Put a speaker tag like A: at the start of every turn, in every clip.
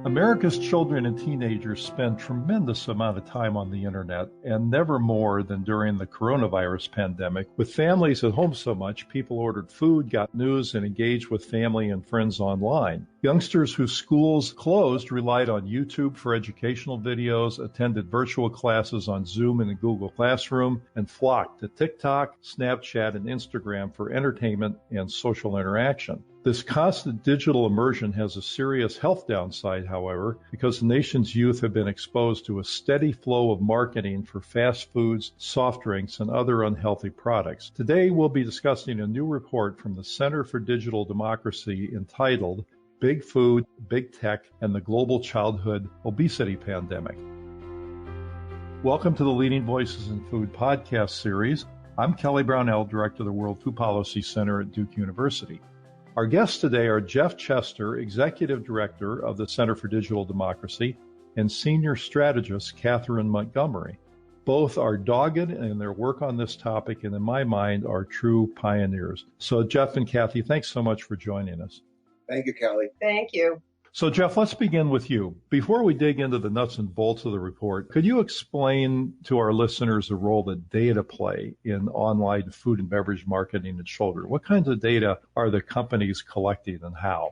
A: America's children and teenagers spend tremendous amount of time on the internet, and never more than during the coronavirus pandemic. With families at home so much, people ordered food, got news, and engaged with family and friends online. Youngsters whose schools closed relied on YouTube for educational videos, attended virtual classes on Zoom and Google Classroom, and flocked to TikTok, Snapchat, and Instagram for entertainment and social interaction. This constant digital immersion has a serious health downside, however, because the nation's youth have been exposed to a steady flow of marketing for fast foods, soft drinks, and other unhealthy products. Today, we'll be discussing a new report from the Center for Digital Democracy entitled Big Food, Big Tech, and the Global Childhood Obesity Pandemic. Welcome to the Leading Voices in Food podcast series. I'm Kelly Brownell, Director of the World Food Policy Center at Duke University. Our guests today are Jeff Chester, Executive Director of the Center for Digital Democracy, and Senior Strategist Kathryn Montgomery. Both are dogged in their work on this topic, and in my mind, are true pioneers. So Jeff and Kathy, thanks so much for joining us.
B: Thank you, Kelly.
C: Thank you.
A: So Jeff, let's begin with you. Before we dig into the nuts and bolts of the report, could you explain to our listeners the role that data play in online food and beverage marketing to children? What kinds of data are the companies collecting and how?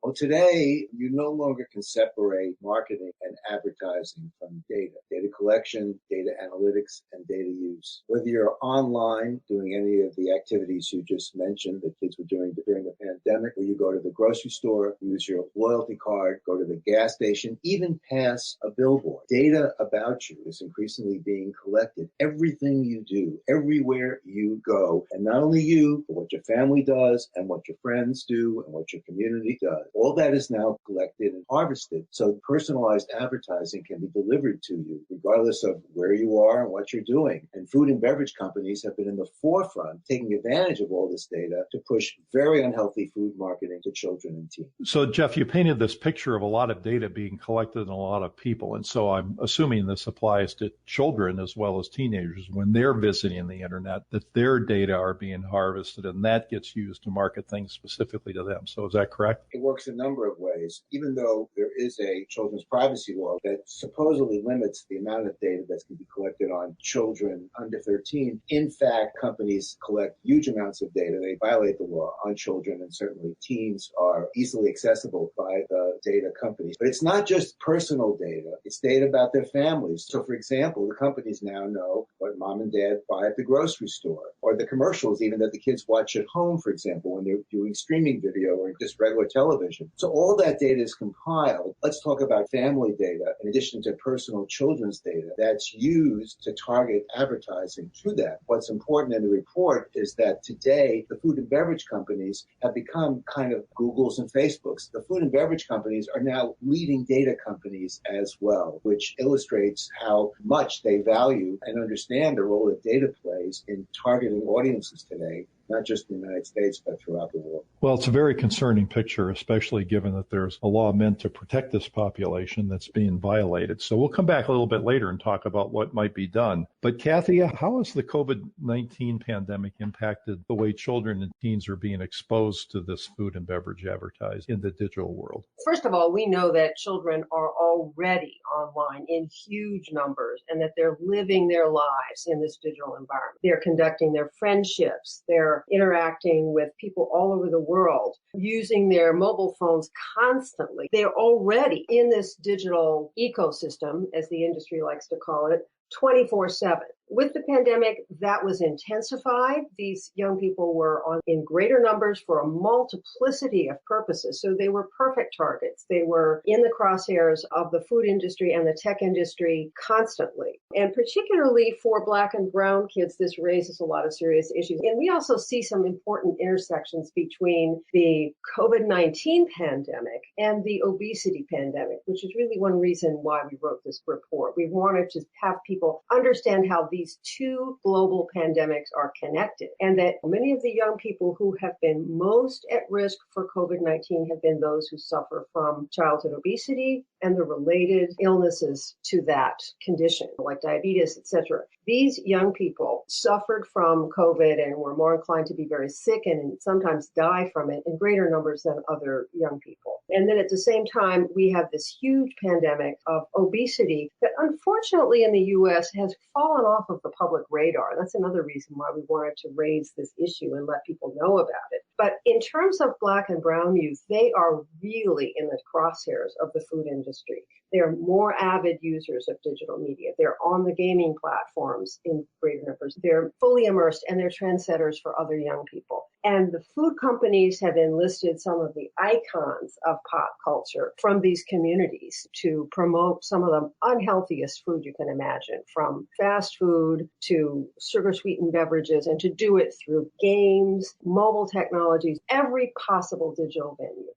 B: Well, today, you no longer can separate marketing and advertising from data collection, data analytics, and data use. Whether you're online doing any of the activities you just mentioned that kids were doing during the pandemic, or you go to the grocery store, use your loyalty card, go to the gas station, even pass a billboard. Data about you is increasingly being collected. Everything you do, everywhere you go, and not only you, but what your family does and what your friends do and what your community does. All that is now collected and harvested, so personalized advertising can be delivered to you, regardless of where you are and what you're doing. And food and beverage companies have been in the forefront, taking advantage of all this data to push very unhealthy food marketing to children and teens.
A: So, Jeff, you painted this picture of a lot of data being collected and a lot of people, and so I'm assuming this applies to children as well as teenagers when they're visiting the internet, that their data are being harvested, and that gets used to market things specifically to them. So is that correct?
B: It works a number of ways. Even though there is a children's privacy law that supposedly limits the amount of data that's going to be collected on children under 13, in fact, companies collect huge amounts of data. They violate the law on children, and certainly teens are easily accessible by the data companies. But it's not just personal data. It's data about their families. So, for example, the companies now know what mom and dad buy at the grocery store, or the commercials even that the kids watch at home, for example, when they're doing streaming video or just regular television. So all that data is compiled. Let's talk about family data in addition to personal children's data that's used to target advertising to that. What's important in the report is that today the food and beverage companies have become kind of Googles and Facebooks. The food and beverage companies are now leading data companies as well, which illustrates how much they value and understand the role that data plays in targeting audiences today, not just in the United States, but throughout the world.
A: Well, it's a very concerning picture, especially given that there's a law meant to protect this population that's being violated. So we'll come back a little bit later and talk about what might be done. But Kathy, how has the COVID-19 pandemic impacted the way children and teens are being exposed to this food and beverage advertising in the digital world?
C: First of all, we know that children are already online in huge numbers and that they're living their lives in this digital environment. They're conducting their friendships. They're interacting with people all over the world, using their mobile phones constantly. They're already in this digital ecosystem, as the industry likes to call it, 24/7. With the pandemic, that was intensified. These young people were on in greater numbers for a multiplicity of purposes. So they were perfect targets. They were in the crosshairs of the food industry and the tech industry constantly. And particularly for Black and brown kids, this raises a lot of serious issues. And we also see some important intersections between the COVID-19 pandemic and the obesity pandemic, which is really one reason why we wrote this report. We wanted to have people understand how these two global pandemics are connected, and that many of the young people who have been most at risk for COVID-19 have been those who suffer from childhood obesity and the related illnesses to that condition, like diabetes, etc. These young people suffered from COVID and were more inclined to be very sick and sometimes die from it in greater numbers than other young people. And then at the same time, we have this huge pandemic of obesity that unfortunately in the U.S. has fallen off of the public radar. That's another reason why we wanted to raise this issue and let people know about it. But in terms of Black and brown youth, they are really in the crosshairs of the food industry. They're more avid users of digital media. They're on the gaming platforms in greater numbers. They're fully immersed and they're trendsetters for other young people. And the food companies have enlisted some of the icons of pop culture from these communities to promote some of the unhealthiest food you can imagine, from fast food to sugar-sweetened beverages, and to do it through games, mobile technologies, every possible digital venue.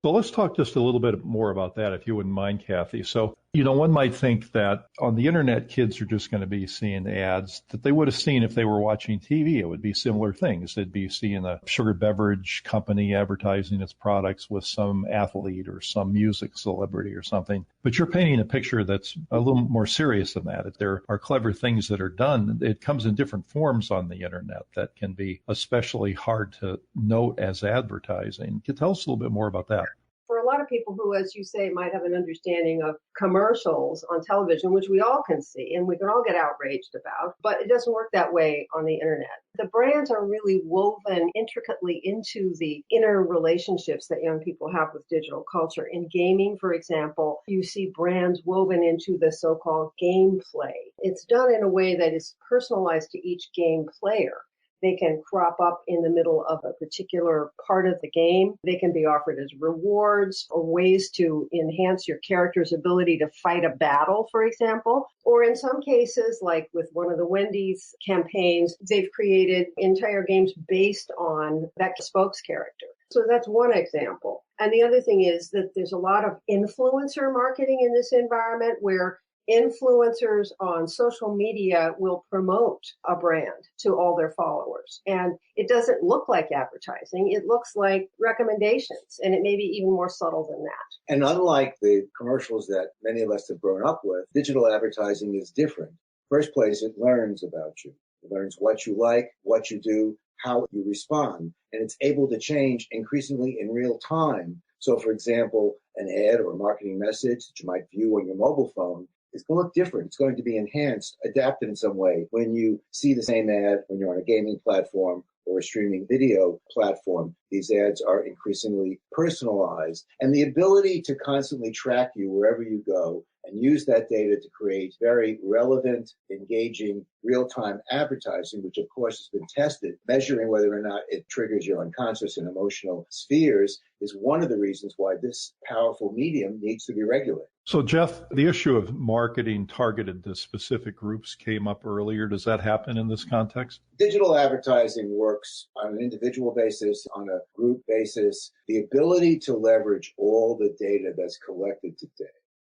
A: So let's talk just a little bit more about that, if you wouldn't mind, Kathy. So, one might think that on the internet, kids are just going to be seeing ads that they would have seen if they were watching TV. It would be similar things. They'd be seeing a sugar beverage company advertising its products with some athlete or some music celebrity or something. But you're painting a picture that's a little more serious than that. If there are clever things that are done, it comes in different forms on the internet that can be especially hard to note as advertising. Can you tell us a little bit more about that?
C: For a lot of people who, as you say, might have an understanding of commercials on television, which we all can see and we can all get outraged about, but it doesn't work that way on the internet. The brands are really woven intricately into the inner relationships that young people have with digital culture. In gaming, for example, you see brands woven into the so-called gameplay. It's done in a way that is personalized to each game player. They can crop up in the middle of a particular part of the game. They can be offered as rewards or ways to enhance your character's ability to fight a battle, for example. Or in some cases, like with one of the Wendy's campaigns, they've created entire games based on that spokes character. So that's one example. And the other thing is that there's a lot of influencer marketing in this environment where influencers on social media will promote a brand to all their followers. And it doesn't look like advertising. It looks like recommendations, and it may be even more subtle than that.
B: And unlike the commercials that many of us have grown up with, digital advertising is different. First place, it learns about you. It learns what you like, what you do, how you respond, and it's able to change increasingly in real time. So, for example, an ad or a marketing message that you might view on your mobile phone it's going to look different. It's going to be enhanced, adapted in some way when you see the same ad when you're on a gaming platform or a streaming video platform. These ads are increasingly personalized. And the ability to constantly track you wherever you go and use that data to create very relevant, engaging, real-time advertising, which of course has been tested, measuring whether or not it triggers your unconscious and emotional spheres, is one of the reasons why this powerful medium needs to be regulated.
A: So, Jeff, the issue of marketing targeted to specific groups came up earlier. Does that happen in this context?
B: Digital advertising works on an individual basis, on a group basis. The ability to leverage all the data that's collected today,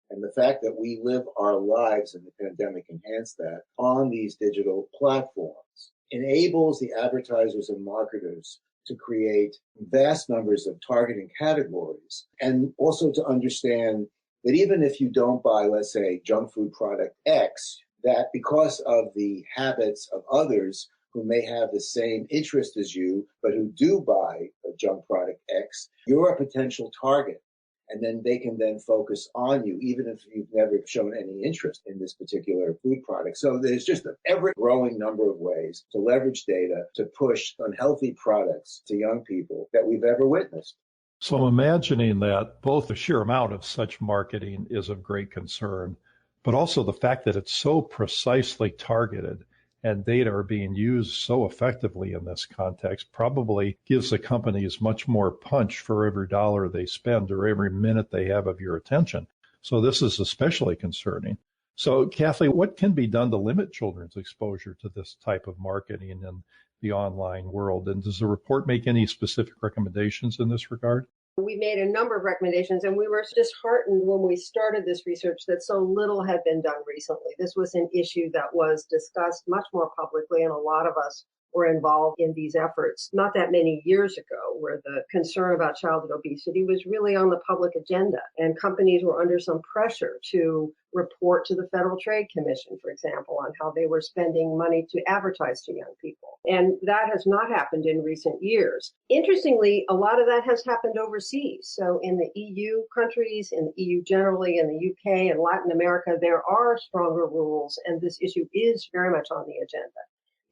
B: and the fact that we live our lives in the pandemic enhanced that on these digital platforms, enables the advertisers and marketers to create vast numbers of targeting categories, and also to understand that even if you don't buy, let's say, junk food product X, that because of the habits of others who may have the same interest as you, but who do buy a junk product X, you're a potential target. And then they can then focus on you, even if you've never shown any interest in this particular food product. So there's just an ever-growing number of ways to leverage data to push unhealthy products to young people that we've ever witnessed.
A: So I'm imagining that both the sheer amount of such marketing is of great concern, but also the fact that it's so precisely targeted and data are being used so effectively in this context probably gives the companies much more punch for every dollar they spend or every minute they have of your attention. So this is especially concerning. So, Kathy, what can be done to limit children's exposure to this type of marketing in the online world? And does the report make any specific recommendations in this regard?
C: We made a number of recommendations, and we were disheartened when we started this research that so little had been done recently. This was an issue that was discussed much more publicly, and a lot of us were involved in these efforts not that many years ago, where the concern about childhood obesity was really on the public agenda, and companies were under some pressure to report to the Federal Trade Commission, for example, on how they were spending money to advertise to young people. And that has not happened in recent years. Interestingly, a lot of that has happened overseas. So in the EU countries, in the EU generally, in the UK and Latin America, there are stronger rules, and this issue is very much on the agenda.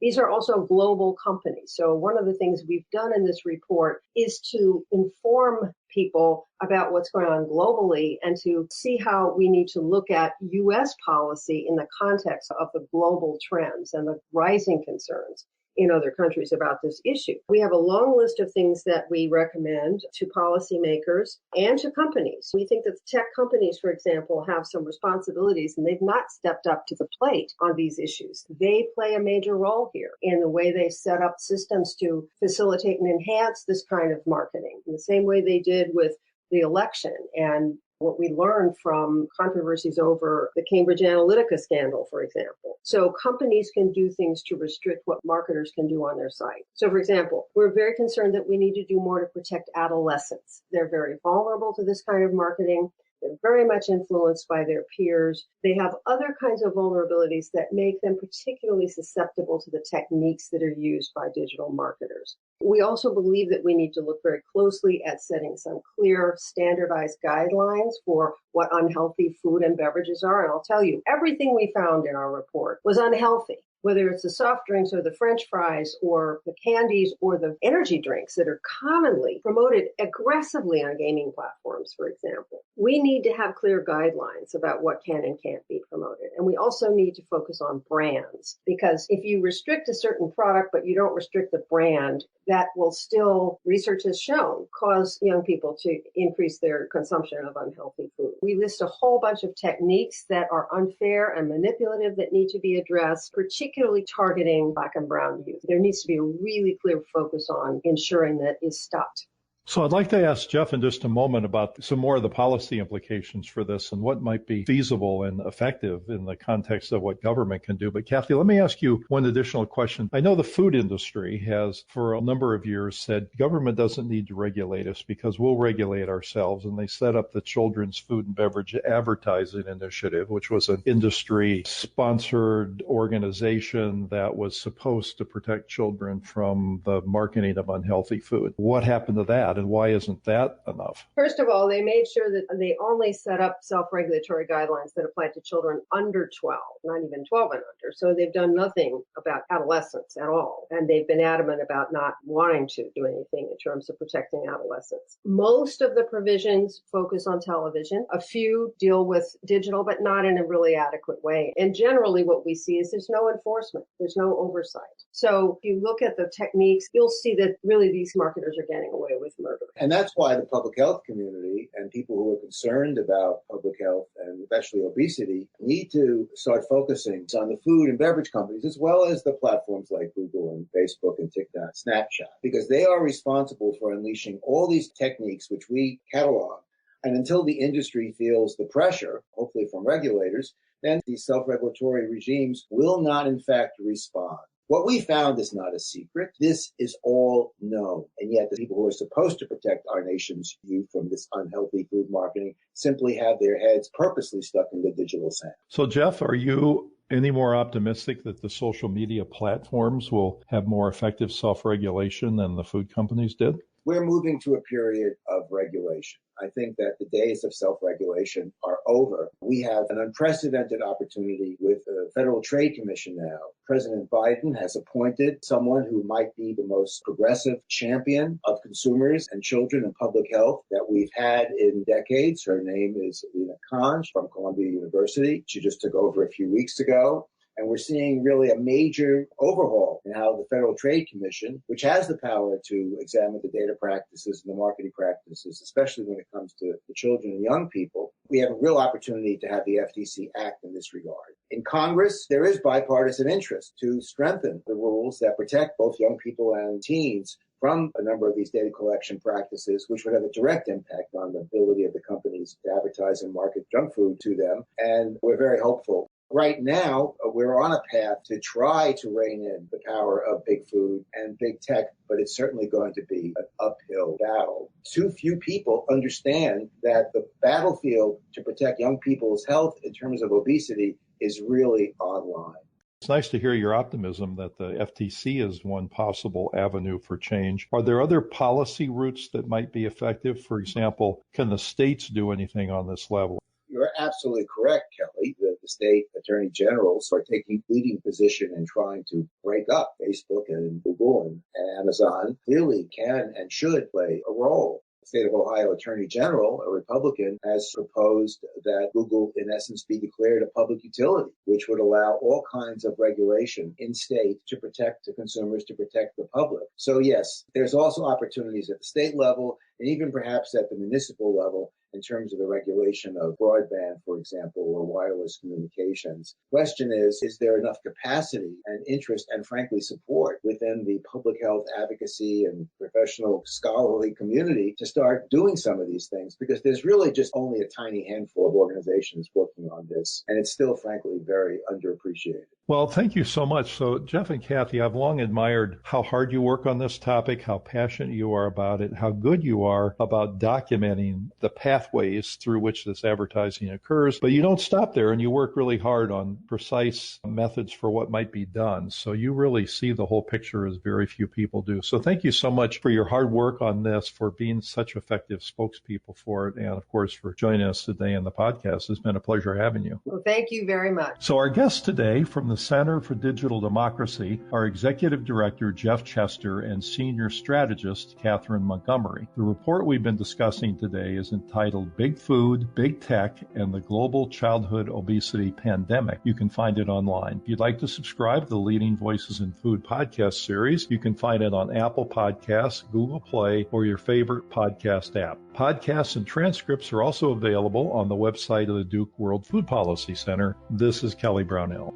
C: These are also global companies. So one of the things we've done in this report is to inform people about what's going on globally and to see how we need to look at U.S. policy in the context of the global trends and the rising concerns in other countries about this issue. We have a long list of things that we recommend to policymakers and to companies. We think that the tech companies, for example, have some responsibilities, and they've not stepped up to the plate on these issues. They play a major role here in the way they set up systems to facilitate and enhance this kind of marketing, in the same way they did with the election and what we learned from controversies over the Cambridge Analytica scandal, for example. So companies can do things to restrict what marketers can do on their site. So, for example, we're very concerned that we need to do more to protect adolescents. They're very vulnerable to this kind of marketing. They're very much influenced by their peers. They have other kinds of vulnerabilities that make them particularly susceptible to the techniques that are used by digital marketers. We also believe that we need to look very closely at setting some clear, standardized guidelines for what unhealthy food and beverages are. And I'll tell you, everything we found in our report was unhealthy, whether it's the soft drinks or the French fries or the candies or the energy drinks that are commonly promoted aggressively on gaming platforms, for example. We need to have clear guidelines about what can and can't be promoted. And we also need to focus on brands, because if you restrict a certain product but you don't restrict the brand, that will still, research has shown, cause young people to increase their consumption of unhealthy food. We list a whole bunch of techniques that are unfair and manipulative that need to be addressed, particularly targeting Black and brown youth. There needs to be a really clear focus on ensuring that is stopped.
A: So I'd like to ask Jeff in just a moment about some more of the policy implications for this and what might be feasible and effective in the context of what government can do. But Kathy, let me ask you one additional question. I know the food industry has for a number of years said government doesn't need to regulate us because we'll regulate ourselves. And they set up the Children's Food and Beverage Advertising Initiative, which was an industry-sponsored organization that was supposed to protect children from the marketing of unhealthy food. What happened to that? And why isn't that enough?
C: First of all, they made sure that they only set up self-regulatory guidelines that apply to children under 12, not even 12 and under. So they've done nothing about adolescents at all. And they've been adamant about not wanting to do anything in terms of protecting adolescents. Most of the provisions focus on television. A few deal with digital, but not in a really adequate way. And generally what we see is there's no enforcement. There's no oversight. So if you look at the techniques, you'll see that really these marketers are getting away with murder.
B: And that's why the public health community and people who are concerned about public health and especially obesity need to start focusing on the food and beverage companies as well as the platforms like Google and Facebook and TikTok, Snapchat, because they are responsible for unleashing all these techniques which we catalog. And until the industry feels the pressure, hopefully from regulators, then these self-regulatory regimes will not in fact respond. What we found is not a secret. This is all known. And yet the people who are supposed to protect our nation's youth from this unhealthy food marketing simply have their heads purposely stuck in the digital sand.
A: So, Jeff, are you any more optimistic that the social media platforms will have more effective self-regulation than the food companies did?
B: We're moving to a period of regulation. I think that the days of self-regulation are over. We have an unprecedented opportunity with the Federal Trade Commission now. President Biden has appointed someone who might be the most progressive champion of consumers and children and public health that we've had in decades. Her name is Lina Khan from Columbia University. She just took over a few weeks ago. And we're seeing really a major overhaul in how the Federal Trade Commission, which has the power to examine the data practices and the marketing practices, especially when it comes to the children and young people, we have a real opportunity to have the FTC act in this regard. In Congress, there is bipartisan interest to strengthen the rules that protect both young people and teens from a number of these data collection practices, which would have a direct impact on the ability of the companies to advertise and market junk food to them. And we're very hopeful Right now, we're on a path to try to rein in the power of big food and big tech, but it's certainly going to be an uphill battle. Too few people understand that the battlefield to protect young people's health in terms of obesity is really online.
A: It's nice to hear your optimism that the FTC is one possible avenue for change. Are there other policy routes that might be effective? For example, can the states do anything on this level?
B: You're absolutely correct, Kelly. The state attorney generals are taking leading position in trying to break up Facebook and Google and Amazon. Clearly can and should play a role. The state of Ohio Attorney General, a Republican, has proposed that Google, in essence, be declared a public utility, which would allow all kinds of regulation in state to protect the consumers, to protect the public. So, yes, there's also opportunities at the state level and even perhaps at the municipal level in terms of the regulation of broadband, for example, or wireless communications. Question is there enough capacity and interest and, frankly, support within the public health advocacy and professional scholarly community to start doing some of these things? Because there's really just only a tiny handful of organizations working on this, and it's still, frankly, very underappreciated.
A: Well, thank you so much. So, Jeff and Kathy, I've long admired how hard you work on this topic, how passionate you are about it, how good you are about documenting the pathways through which this advertising occurs. But you don't stop there, and you work really hard on precise methods for what might be done. So you really see the whole picture as very few people do. So thank you so much for your hard work on this, for being such effective spokespeople for it, and of course for joining us today on the podcast. It's been a pleasure having you.
C: Well, thank you very much.
A: So our guest today from the Center for Digital Democracy are Executive Director Jeff Chester and Senior Strategist Kathryn Montgomery. The report we've been discussing today is entitled Big Food, Big Tech, and the Global Childhood Obesity Pandemic. You can find it online. If you'd like to subscribe to the Leading Voices in Food podcast series, you can find it on Apple Podcasts, Google Play, or your favorite podcast app. Podcasts and transcripts are also available on the website of the Duke World Food Policy Center. This is Kelly Brownell.